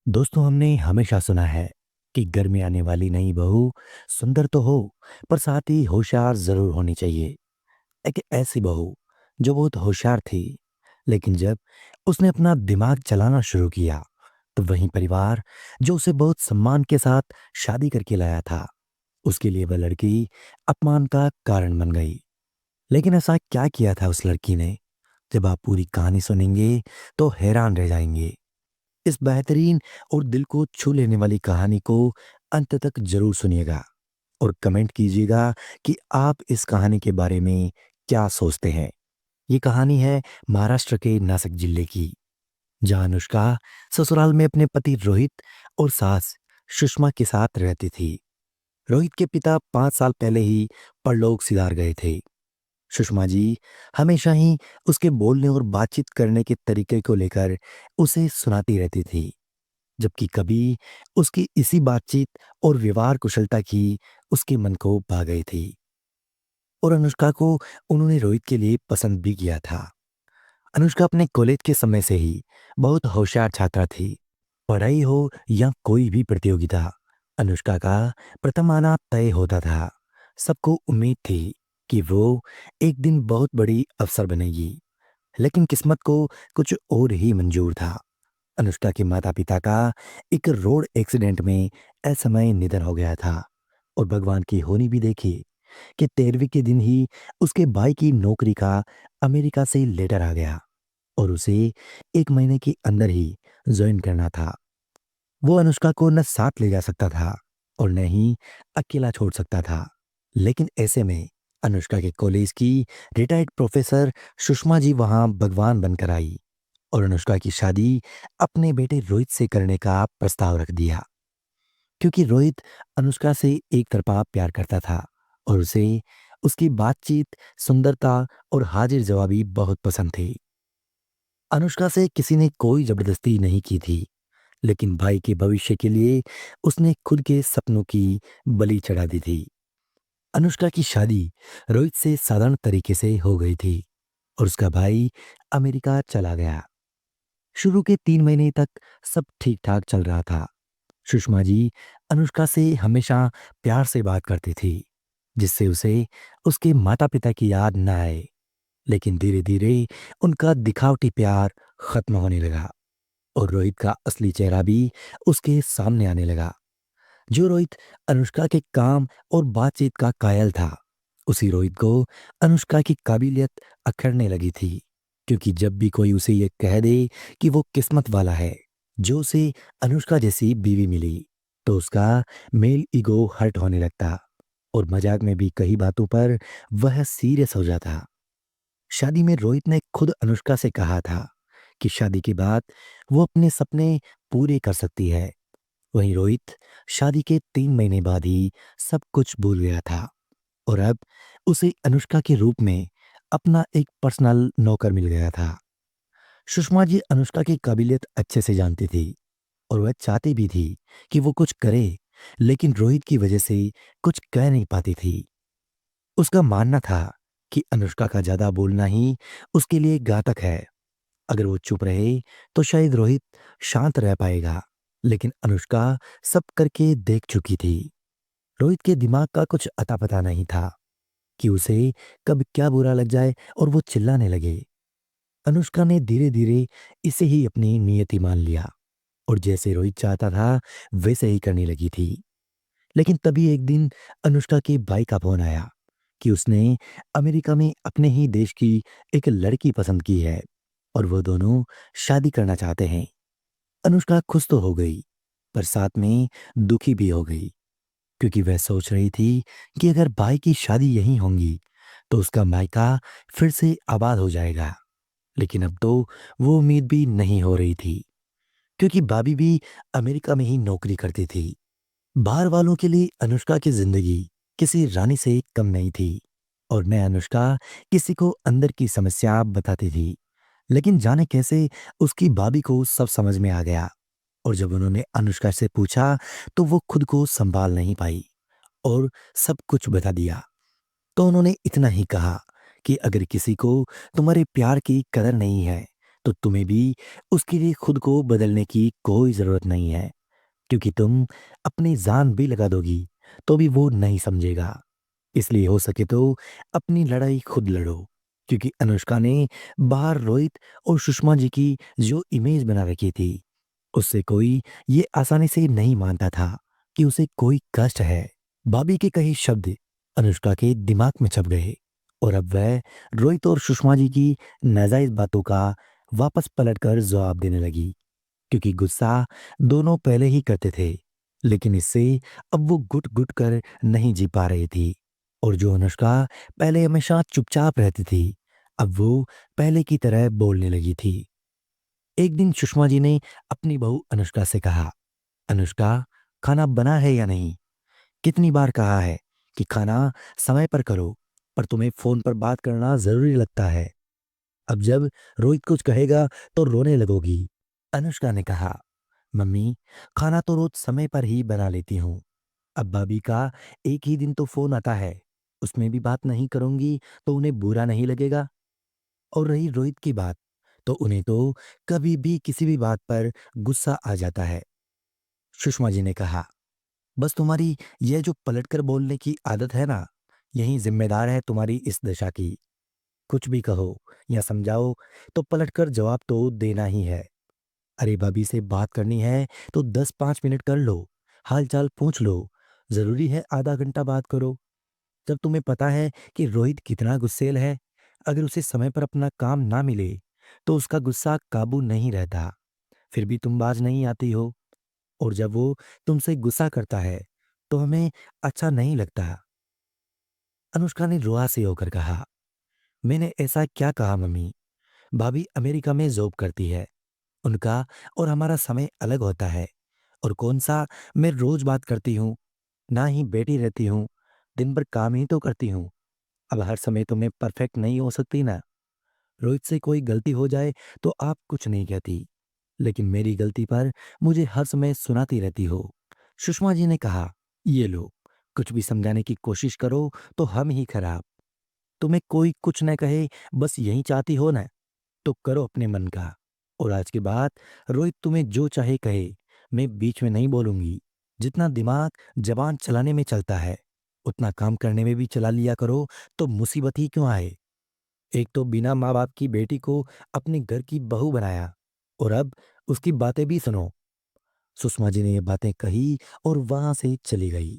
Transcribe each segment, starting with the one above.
दोस्तों, हमने हमेशा सुना है कि घर में आने वाली नई बहू सुंदर तो हो, पर साथ ही होशियार जरूर होनी चाहिए। एक ऐसी बहू जो बहुत होशियार थी, लेकिन जब उसने अपना दिमाग चलाना शुरू किया, तो वहीं परिवार जो उसे बहुत सम्मान के साथ शादी करके लाया था, उसके लिए वह लड़की अपमान का कारण बन गई। लेकिन ऐसा क्या किया था उस लड़की ने? जब आप पूरी कहानी सुनेंगे तो हैरान रह जाएंगे। इस बेहतरीन और दिल को छू लेने वाली कहानी को अंत तक जरूर सुनिएगा और कमेंट कीजिएगा कि आप इस कहानी के बारे में क्या सोचते हैं। ये कहानी है महाराष्ट्र के नासिक जिले की, जहां अनुष्का ससुराल में अपने पति रोहित और सास सुषमा के साथ रहती थी। रोहित के पिता 5 साल पहले ही परलोक सिधार गए थे। सुषमा जी हमेशा ही उसके बोलने और बातचीत करने के तरीके को लेकर उसे सुनाती रहती थी, जबकि कभी उसकी इसी बातचीत और व्यवहार कुशलता की उसके मन को भा गई थी। और अनुष्का को उन्होंने रोहित के लिए पसंद भी किया था। अनुष्का अपने कॉलेज के समय से ही बहुत होशियार छात्रा थी। पढ़ाई हो या कोई भी प्रतियोगिता, अनुष्का का प्रथम आना तय होता था। सबको उम्मीद थी कि वो एक दिन बहुत बड़ी अफसर बनेगी, लेकिन किस्मत को कुछ और ही मंजूर था। अनुष्का के माता-पिता का एक रोड एक्सीडेंट में असमय निधन हो गया था और भगवान की होनी भी देखी कि 13वीं के दिन ही उसके भाई की नौकरी का अमेरिका से लेटर आ गया और उसे 1 महीने के अंदर ही ज्वाइन करना था। वो अनुष्का को न साथ ले जा सकता था और न ही अकेला छोड़ सकता था। लेकिन ऐसे में अनुष्का के कॉलेज की रिटायर्ड प्रोफेसर सुषमा जी वहां भगवान बनकर आई और अनुष्का की शादी अपने बेटे रोहित से करने का प्रस्ताव रख दिया, क्योंकि रोहित अनुष्का से एक तरफा प्यार करता था और उसे उसकी बातचीत, सुंदरता और हाजिर जवाबी बहुत पसंद थी। अनुष्का से किसी ने कोई जबरदस्ती नहीं की थी, लेकिन भाई के भविष्य के लिए उसने खुद के सपनों की बलि चढ़ा दी थी। अनुष्का की शादी रोहित से साधारण तरीके से हो गई थी और उसका भाई अमेरिका चला गया। शुरू के 3 महीने तक सब ठीक ठाक चल रहा था। सुषमा जी अनुष्का से हमेशा प्यार से बात करती थी, जिससे उसे उसके माता पिता की याद न आए। लेकिन धीरे धीरे उनका दिखावटी प्यार खत्म होने लगा और रोहित का असली चेहरा भी उसके सामने आने लगा। जो रोहित अनुष्का के काम और बातचीत का कायल था, उसी रोहित को अनुष्का की काबिलियत अखरने लगी थी। क्योंकि जब भी कोई उसे ये कह दे कि वो किस्मत वाला है जो उसे अनुष्का जैसी बीवी मिली, तो उसका मेल ईगो हर्ट होने लगता और मजाक में भी कई बातों पर वह सीरियस हो जाता। शादी में रोहित ने खुद अनुष्का से कहा था कि शादी के बाद वो अपने सपने पूरे कर सकती है। वहीं रोहित शादी के 3 महीने बाद ही सब कुछ भूल गया था और अब उसे अनुष्का के रूप में अपना एक पर्सनल नौकर मिल गया था। सुषमा जी अनुष्का की काबिलियत अच्छे से जानती थी और वह चाहती भी थी कि वो कुछ करे, लेकिन रोहित की वजह से कुछ कह नहीं पाती थी। उसका मानना था कि अनुष्का का ज्यादा बोलना ही उसके लिए घातक है। अगर वो चुप रहे तो शायद रोहित शांत रह पाएगा। लेकिन अनुष्का सब करके देख चुकी थी। रोहित के दिमाग का कुछ अता पता नहीं था कि उसे कब क्या बुरा लग जाए और वो चिल्लाने लगे। अनुष्का ने धीरे धीरे इसे ही अपनी नियति मान लिया और जैसे रोहित चाहता था वैसे ही करने लगी थी। लेकिन तभी एक दिन अनुष्का के भाई का फोन आया कि उसने अमेरिका में अपने ही देश की एक लड़की पसंद की है और वो दोनों शादी करना चाहते हैं। अनुष्का खुश तो हो गई, पर साथ में दुखी भी हो गई, क्योंकि वह सोच रही थी कि अगर भाई की शादी यहीं होंगी तो उसका मायका फिर से आबाद हो जाएगा। लेकिन अब तो वो उम्मीद भी नहीं हो रही थी, क्योंकि भाभी भी अमेरिका में ही नौकरी करती थी। बाहर वालों के लिए अनुष्का की जिंदगी किसी रानी से कम नहीं थी और मैं अनुष्का किसी को अंदर की समस्या बताती थी। लेकिन जाने कैसे उसकी भाभी को सब समझ में आ गया और जब उन्होंने अनुष्का से पूछा तो वो खुद को संभाल नहीं पाई और सब कुछ बता दिया। तो उन्होंने इतना ही कहा कि अगर किसी को तुम्हारे प्यार की कदर नहीं है तो तुम्हें भी उसके लिए खुद को बदलने की कोई ज़रूरत नहीं है, क्योंकि तुम अपनी जान भी लगा दोगी, तो भी वो नहीं समझेगा। इसलिए हो सके तो अपनी लड़ाई खुद लड़ो, क्योंकि अनुष्का ने बाहर रोहित और सुषमा जी की जो इमेज बना रखी थी, उससे कोई ये आसानी से नहीं मानता था कि उसे कोई कष्ट है। भाभी के कई शब्द अनुष्का के दिमाग में छप गए और अब वह रोहित और सुषमा जी की नाजायज बातों का वापस पलटकर जवाब देने लगी, क्योंकि गुस्सा दोनों पहले ही करते थे, लेकिन इससे अब वो घुट घुट कर नहीं जी पा रही थी। और जो अनुष्का पहले हमेशा चुपचाप रहती थी, अब वो पहले की तरह बोलने लगी थी। एक दिन सुषमा जी ने अपनी बहू अनुष्का से कहा, अनुष्का, खाना बना है या नहीं? कितनी बार कहा है कि खाना समय पर करो, पर तुम्हें फोन पर बात करना जरूरी लगता है। अब जब रोहित कुछ कहेगा तो रोने लगोगी। अनुष्का ने कहा, मम्मी, खाना तो रोज समय पर ही बना लेती हूँ। अब भाभी का एक ही दिन तो फोन आता है, उसमें भी बात नहीं करूंगी तो उन्हें बुरा नहीं लगेगा। और रही रोहित की बात, तो उन्हें तो कभी भी किसी भी बात पर गुस्सा आ जाता है। सुषमा जी ने कहा, बस तुम्हारी यह जो पलटकर बोलने की आदत है ना, यही जिम्मेदार है तुम्हारी इस दशा की। कुछ भी कहो या समझाओ तो पलटकर जवाब तो देना ही है। अरे भाभी से बात करनी है तो 10-5 मिनट कर लो, हालचाल पूछ लो। जरूरी है आधा घंटा बात करो? जब तुम्हें पता है कि रोहित कितना गुस्सैल है, अगर उसे समय पर अपना काम ना मिले तो उसका गुस्सा काबू नहीं रहता, फिर भी तुम बाज नहीं आती हो। और जब वो तुमसे गुस्सा करता है तो हमें अच्छा नहीं लगता। अनुष्का ने रुआ से होकर कहा, मैंने ऐसा क्या कहा मम्मी? भाभी अमेरिका में जॉब करती है, उनका और हमारा समय अलग होता है। और कौन सा मैं रोज बात करती हूँ, ना ही बैठी रहती हूँ, दिन भर काम ही तो करती हूँ। अब हर समय तो मैं परफेक्ट नहीं हो सकती ना। रोहित से कोई गलती हो जाए तो आप कुछ नहीं कहती, लेकिन मेरी गलती पर मुझे हर समय सुनाती रहती हो। सुषमा जी ने कहा, ये लो, कुछ भी समझाने की कोशिश करो तो हम ही खराब। तुम्हें कोई कुछ न कहे, बस यही चाहती हो ना, तो करो अपने मन का। और आज के बाद रोहित तुम्हें जो चाहे कहे, मैं बीच में नहीं बोलूंगी। जितना दिमाग जबान चलाने में चलता है, उतना काम करने में भी चला लिया करो, तो मुसीबत ही क्यों आए। एक तो बिना माँ बाप की बेटी को अपने घर की बहू बनाया, और अब उसकी बातें भी सुनो। सुषमा जी ने ये बातें कही और वहां से चली गई।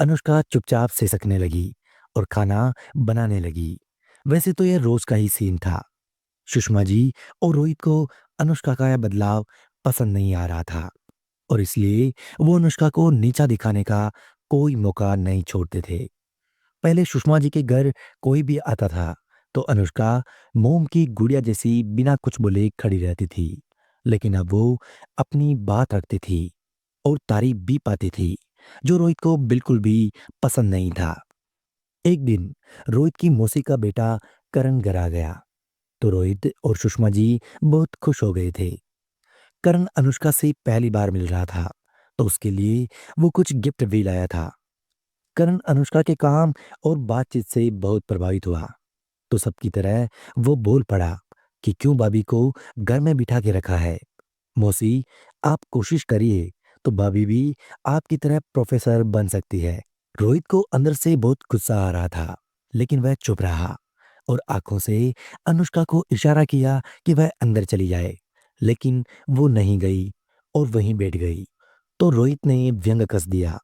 अनुष्का चुपचाप सिसकने लगी और खाना बनाने लगी। वैसे तो यह रोज का ही सीन था। सुषमा जी और रोहित को अनुष्का का यह बदलाव पसंद नहीं आ रहा था, और इसलिए वो अनुष्का को नीचा दिखाने का कोई मौका नहीं छोड़ते थे। पहले सुषमा जी के घर कोई भी आता था तो अनुष्का मोम की गुड़िया जैसी बिना कुछ बोले खड़ी रहती थी, लेकिन अब वो अपनी बात रखती थी और तारीफ भी पाती थी, जो रोहित को बिल्कुल भी पसंद नहीं था। एक दिन रोहित की मौसी का बेटा करण घर आ गया, तो रोहित और सुषमा जी बहुत खुश हो गए थे। करण अनुष्का से पहली बार मिल रहा था, तो उसके लिए वो कुछ गिफ्ट भी लाया था। करण अनुष्का के काम और बातचीत से बहुत प्रभावित हुआ, तो सबकी तरह वो बोल पड़ा कि क्यों भाभी को घर में बिठा के रखा है। मौसी, आप कोशिश करिए तो भाभी भी आपकी तरह प्रोफेसर बन सकती है। रोहित को अंदर से बहुत गुस्सा आ रहा था, लेकिन वह चुप रहा और आंखों से अनुष्का को इशारा किया कि वह अंदर चली जाए, लेकिन वो नहीं गई और वहीं बैठ गई। तो रोहित ने व्यंग कस दिया,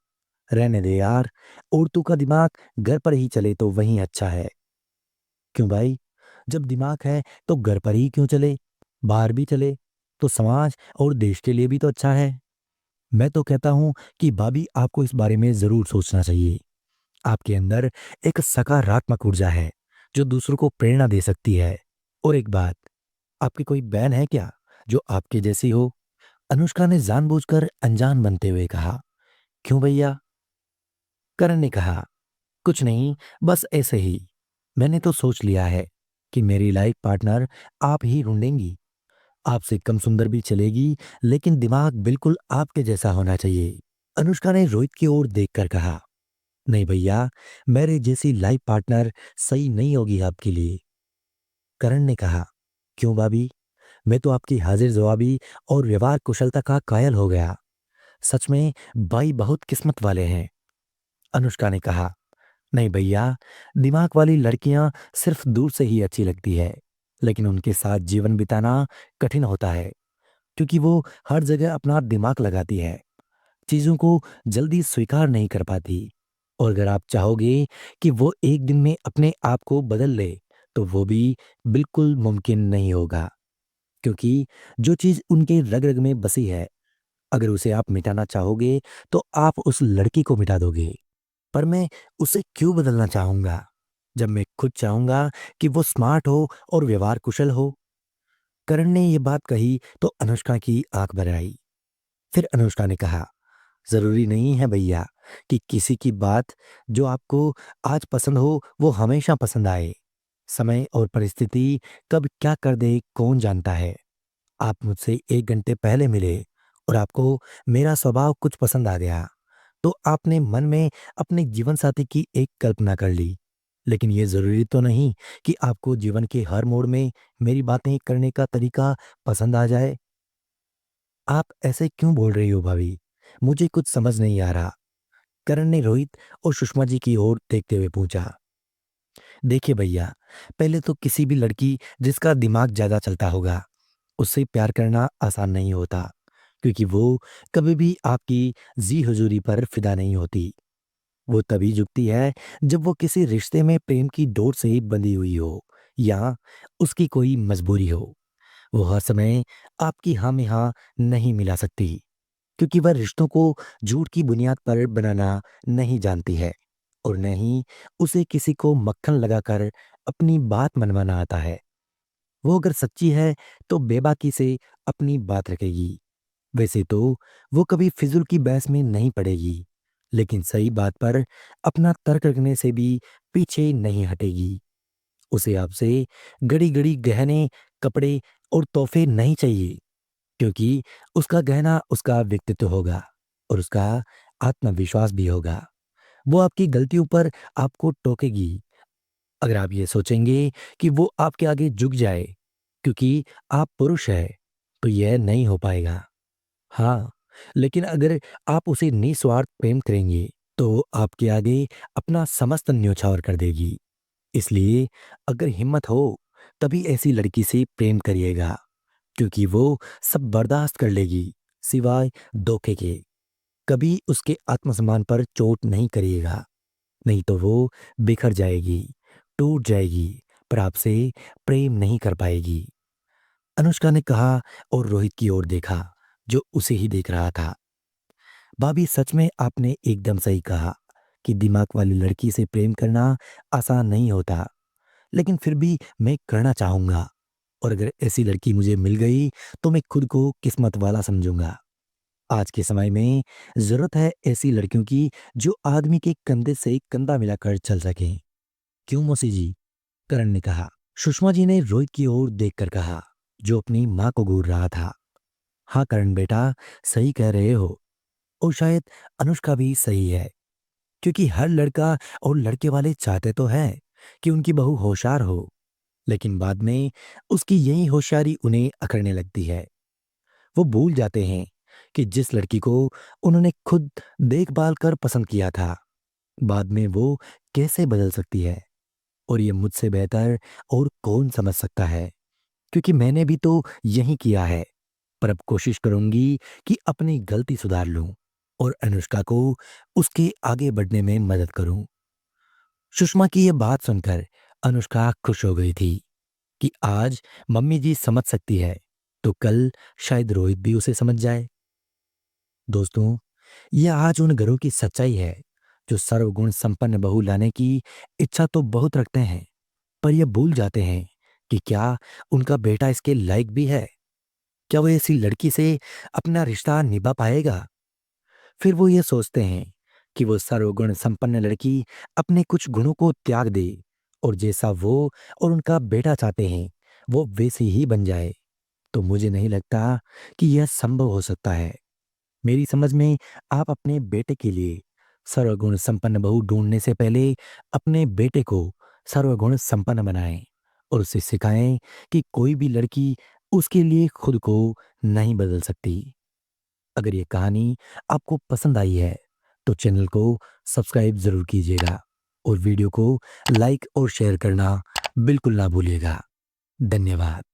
रहने दे यार, औरतों का दिमाग घर पर ही चले तो वहीं अच्छा है। क्यों भाई, जब दिमाग है तो घर पर ही क्यों चले, बाहर भी चले तो समाज और देश के लिए भी तो अच्छा है। मैं तो कहता हूं कि भाभी, आपको इस बारे में जरूर सोचना चाहिए। आपके अंदर एक सकारात्मक ऊर्जा है जो दूसरों को प्रेरणा दे सकती है। और एक बात, आपकी कोई बहन है क्या जो आपके जैसी हो? अनुष्का ने जानबूझकर अनजान बनते हुए कहा। क्यों भैया? करण ने कहा, कुछ नहीं, बस ऐसे ही। मैंने तो सोच लिया है कि मेरी लाइफ पार्टनर आप ही ढूंढेंगी। आपसे कम सुंदर भी चलेगी, लेकिन दिमाग बिल्कुल आपके जैसा होना चाहिए। अनुष्का ने रोहित की ओर देखकर कहा, नहीं भैया, मेरे जैसी लाइफ पार्टनर सही नहीं होगी आपके लिए। करण ने कहा, क्यों भाभी? मैं तो आपकी हाजिर जवाबी और व्यवहार कुशलता का कायल हो गया। सच में भाई बहुत किस्मत वाले हैं। अनुष्का ने कहा, नहीं भैया, दिमाग वाली लड़कियां सिर्फ दूर से ही अच्छी लगती है, लेकिन उनके साथ जीवन बिताना कठिन होता है, क्योंकि वो हर जगह अपना दिमाग लगाती है, चीजों को जल्दी स्वीकार नहीं कर पाती। और अगर आप चाहोगे कि वो एक दिन में अपने आप को बदल ले, तो वो भी बिल्कुल मुमकिन नहीं होगा, क्योंकि जो चीज उनके रग रग में बसी है, अगर उसे आप मिटाना चाहोगे, तो आप उस लड़की को मिटा दोगे। पर मैं उसे क्यों बदलना चाहूंगा, जब मैं खुद चाहूंगा कि वो स्मार्ट हो और व्यवहार कुशल हो। करण ने ये बात कही तो अनुष्का की आंख भर आई। फिर अनुष्का ने कहा, जरूरी नहीं है भैया कि किसी की बात जो आपको आज पसंद हो वो हमेशा पसंद आए। समय और परिस्थिति कब क्या कर दे कौन जानता है। आप मुझसे 1 घंटे पहले मिले और आपको मेरा स्वभाव कुछ पसंद आ गया, तो आपने मन में अपने जीवन साथी की एक कल्पना कर ली। लेकिन ये जरूरी तो नहीं कि आपको जीवन के हर मोड़ में मेरी बातें करने का तरीका पसंद आ जाए। आप ऐसे क्यों बोल रही हो भाभी? मुझे कुछ समझ नहीं आ रहा। करण ने रोहित और सुषमा जी की ओर देखते हुए पूछा। देखिए भैया, पहले तो किसी भी लड़की जिसका दिमाग ज्यादा चलता होगा, उससे प्यार करना आसान नहीं होता, क्योंकि वो कभी भी आपकी जी हुजूरी पर फिदा नहीं होती। वो तभी झुकती है जब वो किसी रिश्ते में प्रेम की डोर से बंधी हुई हो, या उसकी कोई मजबूरी हो। वो हर समय आपकी हाँ में हाँ नहीं मिला सकती, क्योंकि वह रिश्तों को झूठ की बुनियाद पर बनाना नहीं जानती है, और न ही उसे किसी को मक्खन लगाकर अपनी बात मनवाना आता है। वो अगर सच्ची है तो बेबाकी से अपनी बात रखेगी। वैसे तो वो कभी फिजूल की बहस में नहीं पड़ेगी, लेकिन सही बात पर अपना तर्क रखने से भी पीछे नहीं हटेगी। उसे आपसे घड़ी घड़ी गहने, कपड़े और तोहफे नहीं चाहिए, क्योंकि उसका गहना उसका व्यक्तित्व होगा और उसका आत्मविश्वास भी होगा। वो आपकी गलतियों पर आपको टोकेगी। अगर आप ये सोचेंगे कि वो आपके आगे झुक जाए क्योंकि आप पुरुष हैं, तो यह नहीं हो पाएगा। हाँ, लेकिन अगर आप उसे निस्वार्थ प्रेम करेंगे, तो आपके आगे अपना समस्त न्योछावर कर देगी। इसलिए अगर हिम्मत हो, तभी ऐसी लड़की से प्रेम करिएगा, क्योंकि वो सब बर्दाश्त कर लेगी, सिवाय धोखे के। कभी उसके आत्मसम्मान पर चोट नहीं करिएगा, नहीं तो वो बिखर जाएगी, टूट जाएगी, पर आपसे प्रेम नहीं कर पाएगी। अनुष्का ने कहा और रोहित की ओर देखा, जो उसे ही देख रहा था। भाभी, सच में आपने एकदम सही कहा कि दिमाग वाली लड़की से प्रेम करना आसान नहीं होता, लेकिन फिर भी मैं करना चाहूंगा। और अगर ऐसी लड़की मुझे मिल गई, तो मैं खुद को किस्मत वाला समझूंगा। आज के समय में जरूरत है ऐसी लड़कियों की जो आदमी के कंधे से कंधा मिलाकर चल सकें। क्यों मौसी जी? करण ने कहा। सुषमा जी ने रोहित की ओर देखकर कहा, जो अपनी माँ को घूर रहा था। हाँ करण बेटा, सही कह रहे हो। और शायद अनुष्का भी सही है, क्योंकि हर लड़का और लड़के वाले चाहते तो हैं कि उनकी बहू होशियार हो, लेकिन बाद में उसकी यही होशियारी उन्हें अकड़ने लगती है। वो भूल जाते हैं कि जिस लड़की को उन्होंने खुद देखभाल कर पसंद किया था, बाद में वो कैसे बदल सकती है। और ये मुझसे बेहतर और कौन समझ सकता है, क्योंकि मैंने भी तो यही किया है। पर अब कोशिश करूंगी कि अपनी गलती सुधार लूं और अनुष्का को उसके आगे बढ़ने में मदद करूं। सुषमा की यह बात सुनकर अनुष्का खुश हो गई थी कि आज मम्मी जी समझ सकती है, तो कल शायद रोहित भी उसे समझ जाए। दोस्तों, यह आज उन घरों की सच्चाई है जो सर्वगुण संपन्न बहू लाने की इच्छा तो बहुत रखते हैं, पर यह भूल जाते हैं कि क्या उनका बेटा इसके लायक भी है। क्या वो ऐसी लड़की से अपना रिश्ता निभा पाएगा? फिर वो ये सोचते हैं कि वो सर्वगुण संपन्न लड़की अपने कुछ गुणों को त्याग दे और जैसा वो और उनका बेटा चाहते हैं वो वैसी ही बन जाए। तो मुझे नहीं लगता कि यह संभव हो सकता है। मेरी समझ में आप अपने बेटे के लिए सर्वगुण संपन्न बहू ढूंढने से पहले अपने बेटे को सर्वगुण संपन्न बनाएं और उसे सिखाएं कि कोई भी लड़की उसके लिए खुद को नहीं बदल सकती। अगर ये कहानी आपको पसंद आई है तो चैनल को सब्सक्राइब ज़रूर कीजिएगा और वीडियो को लाइक और शेयर करना बिल्कुल ना भूलिएगा। धन्यवाद।